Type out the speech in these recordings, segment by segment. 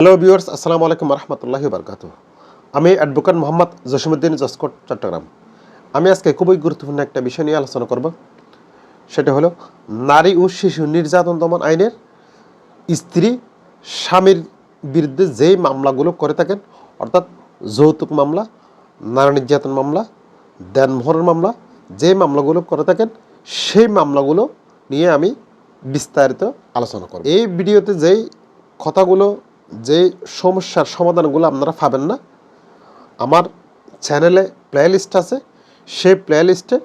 Hello viewers, আসসালামু আলাইকুম রহমতুল্লাহি বারকাতুহু। আমি অ্যাডভোকেট মোহাম্মদ জসিমউদ্দিন জসকোট, চট্টগ্রাম। আমি আজকে খুবই গুরুত্বপূর্ণ একটা বিষয় নিয়ে আলোচনা করব। সেটা হলো নারী ও শিশু নির্যাতন দমন আইনের স্ত্রী স্বামীর বিরুদ্ধে যেই মামলাগুলো করে থাকেন, অর্থাৎ যৌতুক মামলা, নারী নির্যাতন মামলা, দেনমোহরের মামলা, যে মামলাগুলো করে থাকেন সেই মামলাগুলো নিয়ে আমি বিস্তারিত আলোচনা করব। এই ভিডিওতে যেই কথাগুলো, যে সমস্যার সমাধানগুলো আপনারা পাবেন না, আমার চ্যানেলে প্লেলিস্ট আছে। সেই প্লেলিস্টে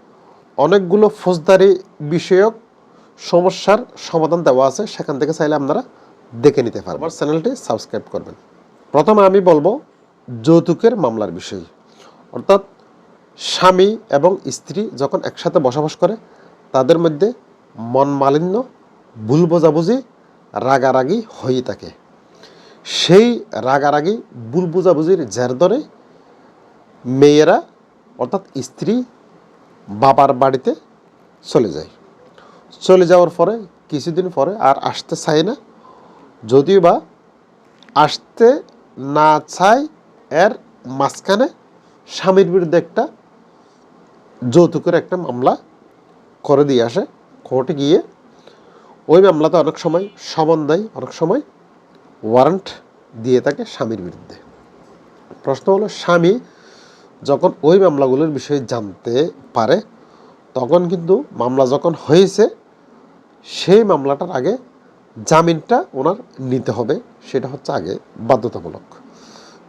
অনেকগুলো ফৌজদারি বিষয়ক সমস্যার সমাধান দেওয়া আছে, সেখান থেকে চাইলে আপনারা দেখে নিতে পারবেন। আমার চ্যানেলটি সাবস্ক্রাইব করবেন। প্রথমে আমি বলবো যৌতুকের মামলার বিষয়, অর্থাৎ স্বামী এবং স্ত্রী যখন একসাথে বসবাস করে তাদের মধ্যে মন মালিন্য, ভুল বোঝাবুঝি, রাগারাগি হয়ে থাকে। সেই রাগারাগি, ভুল বোঝাবুঝির জের ধরে মেয়েরা অর্থাৎ স্ত্রী বাবার বাড়িতে চলে যায়। চলে যাওয়ার পরে কিছুদিন পরে আর আসতে চায় না। যদিও বা আসতে না চায়, এর মাঝখানে স্বামীর বিরুদ্ধে একটা যৌতুকের একটা মামলা করে দিয়ে আসে কোর্টে গিয়ে। ওই মামলাতে অনেক সময় সমন দেয়, অনেক সময় ওয়ারেন্ট দিয়ে থাকে স্বামীর বিরুদ্ধে। প্রশ্ন হলো, স্বামী যখন ওই মামলাগুলোর বিষয়ে জানতে পারে তখন কিন্তু মামলা যখন হয়েছে সেই মামলাটার আগে জামিনটা ওনার নিতে হবে। সেটা হচ্ছে আগে বাধ্যতামূলক।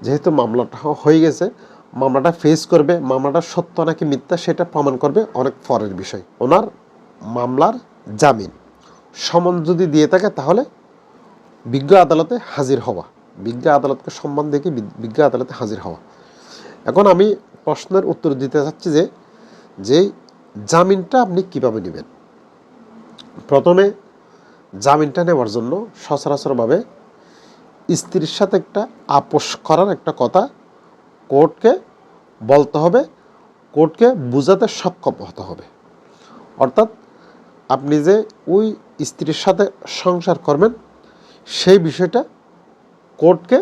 যেহেতু মামলাটা হয়ে গেছে, মামলাটা ফেস করবে, মামলাটা সত্য নাকি মিথ্যা সেটা প্রমাণ করবে অনেক পরের বিষয়। ওনার মামলার জামিন সমন যদি দিয়ে থাকে তাহলে বিজ্ঞ আদালতে হাজির হওয়া, বিজ্ঞ আদালতকে সম্মান দেখে বিজ্ঞ আদালতে হাজির হওয়া। এখন আমি প্রশ্নের উত্তর দিতে চাচ্ছি যে জামিনটা আপনি কিভাবে নেবেন। প্রথমে জামিনটা নেওয়ার জন্য সচরাচরভাবে স্ত্রীর সাথে একটা আপোষ করার একটা কথা কোর্টকে বলতে হবে, কোর্টকে বোঝাতে সক্ষম হতে হবে। অর্থাৎ আপনি যে ওই স্ত্রীর সাথে সংসার করবেন সেই বিষয়টা কোর্টকে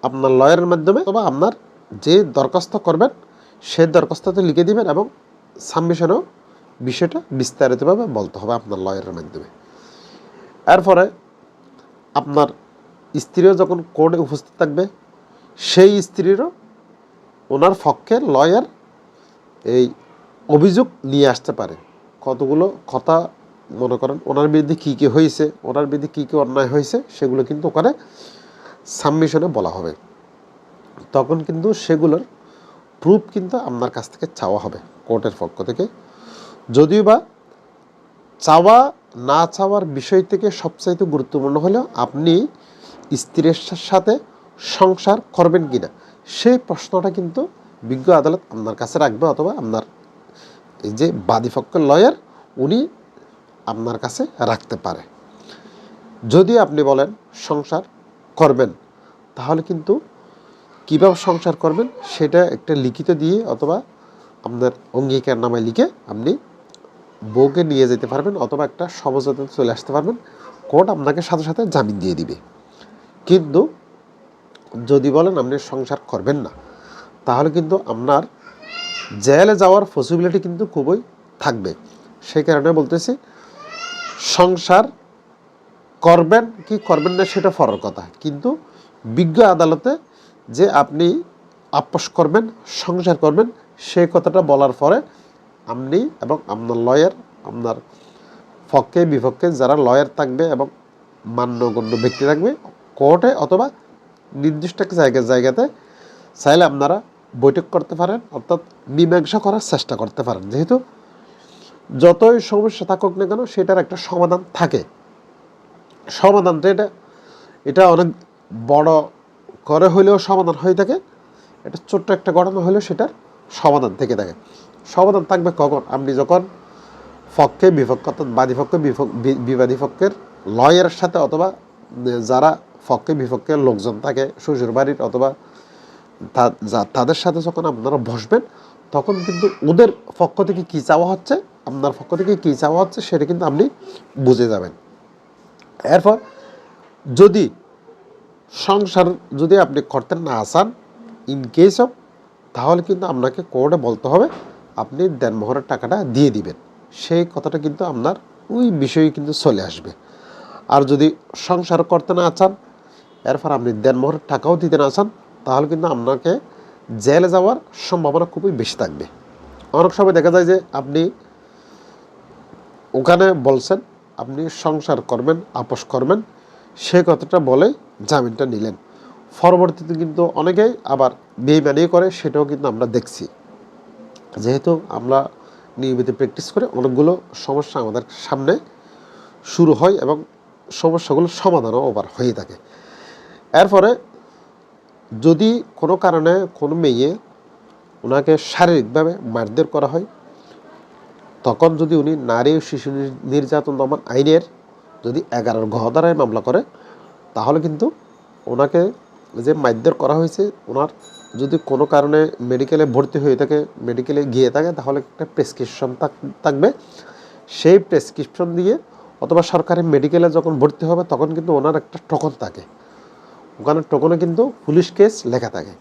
আপনার লয়ারের মাধ্যমে অথবা আপনার যে দরখাস্ত করবেন সেই দরখাস্ততে লিখে দিবেন এবং সাবমিশনেও বিষয়টা বিস্তারিতভাবে বলতে হবে আপনার লয়ারের মাধ্যমে। এরপরে আপনার স্ত্রীও যখন কোর্টে উপস্থিত থাকবে, সেই স্ত্রীরও ওনার পক্ষে লয়ার এই অভিযোগ নিয়ে আসতে পারে। কতগুলো কথা, মনে করেন ওনার বিরুদ্ধে কী কী হয়েছে, ওনার বিরুদ্ধে কী কী অন্যায় হয়েছে, সেগুলো কিন্তু ওখানে সাবমিশনে বলা হবে। তখন কিন্তু সেগুলোর প্রুফ কিন্তু আপনার কাছ থেকে চাওয়া হবে কোর্টের পক্ষ থেকে। যদিও বা চাওয়া না চাওয়ার বিষয় থেকে সবচাইতে গুরুত্বপূর্ণ হলো আপনি স্ত্রীর সাথে সংসার করবেন কি না, সেই প্রশ্নটা কিন্তু বিজ্ঞ আদালত আপনার কাছে রাখবে, অথবা আপনার এই যে বাদীপক্ষের লয়ার উনি আপনার কাছে রাখতে পারে। যদি আপনি বলেন সংসার করবেন, তাহলে কিন্তু কীভাবে সংসার করবেন সেটা একটা লিখিত দিয়ে অথবা আপনার অঙ্গীকার নামায় লিখে আপনি বউকে নিয়ে যেতে পারবেন, অথবা একটা সমঝোতাতে চলে আসতে পারবেন। কোর্ট আপনাকে সাথে সাথে জামিন দিয়ে দিবে। কিন্তু যদি বলেন আপনি সংসার করবেন না, তাহলে কিন্তু আপনার জেলে যাওয়ার পসিবিলিটি কিন্তু খুবই থাকবে। সেই কারণে বলতেছি, সংসার করবেন কি করবেন না সেটা পরের কথা, কিন্তু বিজ্ঞ আদালতে যে আপনি আপোষ করবেন, সংসার করবেন, সেই কথাটা বলার পরে আপনি এবং আপনার লয়ার, আপনার পক্ষে বিপক্ষে যারা লয়ার থাকবে এবং মান্যগণ্য ব্যক্তি থাকবে কোর্টে অথবা নির্দিষ্ট একটা জায়গাতে চাইলে আপনারা বৈঠক করতে পারেন, অর্থাৎ মীমাংসা করার চেষ্টা করতে পারেন। যেহেতু যতই সমস্যা থাকুক না কেন সেটার একটা সমাধান থাকে। সমাধানটা এটা অনেক বড় করে হলেও সমাধান হয়ে থাকে, এটা ছোট্ট একটা ঘটনা হলেও সেটার সমাধান থেকে থাকে। সমাধান থাকবে কখন? আপনি যখন পক্ষে বিপক্ষ, অর্থাৎ বাদীপক্ষ বিবাদী পক্ষের লয়ারের সাথে অথবা যারা পক্ষে বিপক্ষের লোকজন থাকে শ্বশুর বাড়ির অথবা তাদের সাথে যখন আপনারা বসবেন, তখন কিন্তু ওদের পক্ষ থেকে কী চাওয়া হচ্ছে, আপনার পক্ষ থেকে কী চাওয়া হচ্ছে সেটা কিন্তু আপনি বুঝে যাবেন। এরপর যদি সংসার যদি আপনি করতে না চান ইন কেস অফ, তাহলে কিন্তু আপনাকে কোর্টে বলতে হবে আপনি দেনমোহরের টাকাটা দিয়ে দিবেন। সেই কথাটা কিন্তু আপনার ওই বিষয়ে কিন্তু চলে আসবে। আর যদি সংসার করতে না চান, এরপর আপনি দেনমোহরের টাকাও দিতে না চান, তাহলে কিন্তু আপনাকে জেলে যাওয়ার সম্ভাবনা খুবই বেশি থাকবে। অনেক সময় দেখা যায় যে আপনি ওখানে বলছেন আপনি সংসার করবেন, আপোষ করবেন, সে কথাটা বলে জামিনটা নিলেন, পরবর্তীতে কিন্তু অনেকেই আবার বেইমানি করে, সেটাও কিন্তু আমরা দেখছি। যেহেতু আমরা নিয়মিত প্র্যাকটিস করে অনেকগুলো সমস্যা আমাদের সামনে শুরু হয় এবং সমস্যাগুলো সমাধানও ওভার হয়ে থাকে। এরপরে যদি কোনো কারণে কোনো মেয়ে ওনাকে শারীরিকভাবে মারধর করা হয়, তখন যদি উনি নারী ও শিশু নির্যাতন দমন আইনের যদি 11 ঘ ধারায় মামলা করে, তাহলে কিন্তু ওনাকে যে মারধর করা হয়েছে ওনার যদি কোনো কারণে মেডিকেলে ভর্তি হয়ে থাকে, মেডিকেলে গিয়ে থাকে, তাহলে একটা প্রেসক্রিপশন থাকবে। সেই প্রেসক্রিপশন দিয়ে অথবা সরকারি মেডিকেলে যখন ভর্তি হবে তখন কিন্তু ওনার একটা টোকন থাকে, ওখানে টোকনে কিন্তু পুলিশ কেস লেখা থাকে,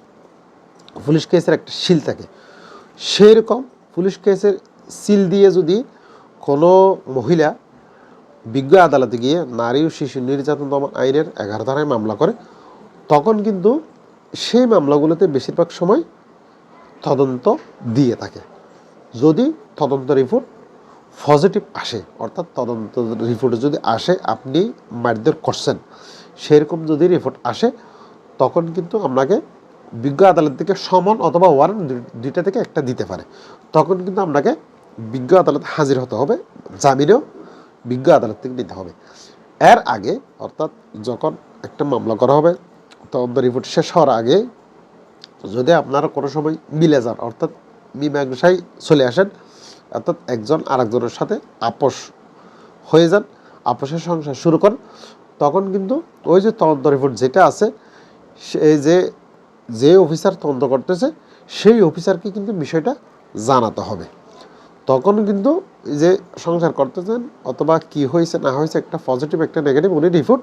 পুলিশ কেসের একটা সিল থাকে। সেই রকম পুলিশ কেসের সিল দিয়ে যদি কোনো মহিলা বিজ্ঞ আদালতে গিয়ে নারী ও শিশু নির্যাতন দমন আইনের 11 ধারায় মামলা করে, তখন কিন্তু সেই মামলাগুলোতে বেশিরভাগ সময় তদন্ত দিয়ে থাকে। যদি তদন্ত রিপোর্ট পজিটিভ আসে, অর্থাৎ তদন্ত রিপোর্ট যদি আসে আপনি মারধর করছেন, সেরকম যদি রিপোর্ট আসে, তখন কিন্তু আপনাকে বিজ্ঞ আদালত থেকে সমন অথবা ওয়ারেন্ট দুইটা থেকে একটা দিতে পারে। তখন কিন্তু আপনাকে বিজ্ঞ আদালতে হাজির হতে হবে, জামিনেও বিজ্ঞ আদালত থেকে নিতে হবে। এর আগে, অর্থাৎ যখন একটা মামলা করা হবে তদন্ত রিপোর্ট শেষ হওয়ার আগে যদি আপনারা কোনো সময় মিলে যান, অর্থাৎ মীমাংসায় চলে আসেন, অর্থাৎ একজন আরেকজনের সাথে আপোষ হয়ে যান, আপোষের সংসার শুরু করেন, তখন কিন্তু ওই যে তদন্ত রিপোর্ট যেটা আছে, সেই যে অফিসার তদন্ত করতেছে সেই অফিসারকে কিন্তু বিষয়টা জানাতে হবে। তখন কিন্তু যে সংসার করতেছেন অথবা কি হয়েছে না হয়েছে একটা পজিটিভ একটা নেগেটিভ উনি রিপোর্ট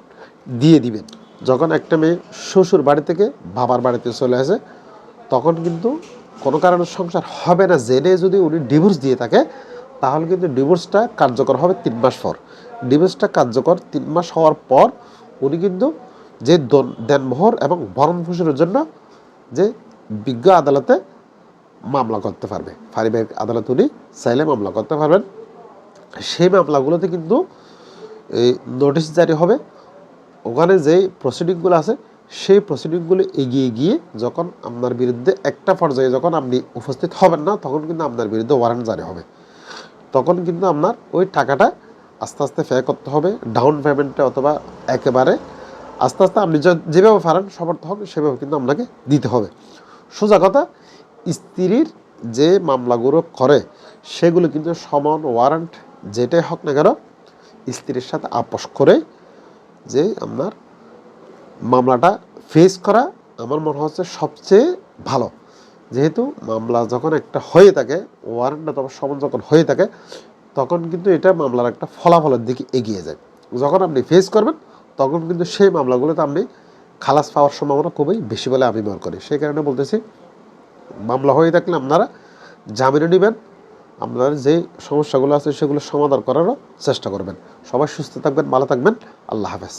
দিয়ে দিবেন। যখন একটা মেয়ে শ্বশুর বাড়ি থেকে বাবার বাড়িতে চলে আসে, তখন কিন্তু কোনো কারণে সংসার হবে না জেনে যদি উনি ডিভোর্স দিয়ে থাকে, তাহলে কিন্তু ডিভোর্সটা কার্যকর হবে 3 মাস পর। ডিভোর্সটা কার্যকর 3 মাস হওয়ার পর উনি কিন্তু যে দেনমোহর এবং ভরণ পোষণের জন্য যে বিজ্ঞ আদালতে মামলা করতে পারবে, পারিবারিক আদালত উনি চাইলে মামলা করতে পারবেন। সেই মামলাগুলোতে কিন্তু এই নোটিশ জারি হবে, ওখানে যেই প্রসিডিংগুলো আছে সেই প্রসিডিংগুলো এগিয়ে গিয়ে যখন আপনার বিরুদ্ধে একটা পর্যায়ে যখন আপনি উপস্থিত হবেন না, তখন কিন্তু আপনার বিরুদ্ধে ওয়ারেন্ট জারি হবে। তখন কিন্তু আপনার ওই টাকাটা আস্তে আস্তে পে করতে হবে, ডাউন পেমেন্টে অথবা একেবারে আস্তে আস্তে আপনি যেভাবে পারেন সমর্থ হবে সেভাবে কিন্তু আপনাকে দিতে হবে। সোজা কথা, স্ত্রীর যে মামলাগুলো করে সেগুলো কিন্তু সমান ওয়ারেন্ট যেটাই হোক না কেন স্ত্রীর সাথে আপোষ করে যে আপনার মামলাটা ফেস করা আমার মনে হচ্ছে সবচেয়ে ভালো। যেহেতু মামলা যখন একটা হয়ে থাকে, ওয়ারেন্ট অথবা সমন যখন হয়ে থাকে, তখন কিন্তু এটা মামলার একটা ফলাফলের দিকে এগিয়ে যায়। যখন আপনি ফেস করবেন তখন কিন্তু সেই মামলাগুলোতে আপনি খালাস পাওয়ার সম্ভাবনা খুবই বেশি বলে আমি মনে করি। সেই কারণে বলতেছি, মামলা হয়ে থাকলে আপনারা জামিনে নেবেন, আপনার যে সমস্যাগুলো আছে সেগুলো সমাধান করারও চেষ্টা করবেন। সবাই সুস্থ থাকবেন, ভালো থাকবেন। আল্লাহ হাফেজ।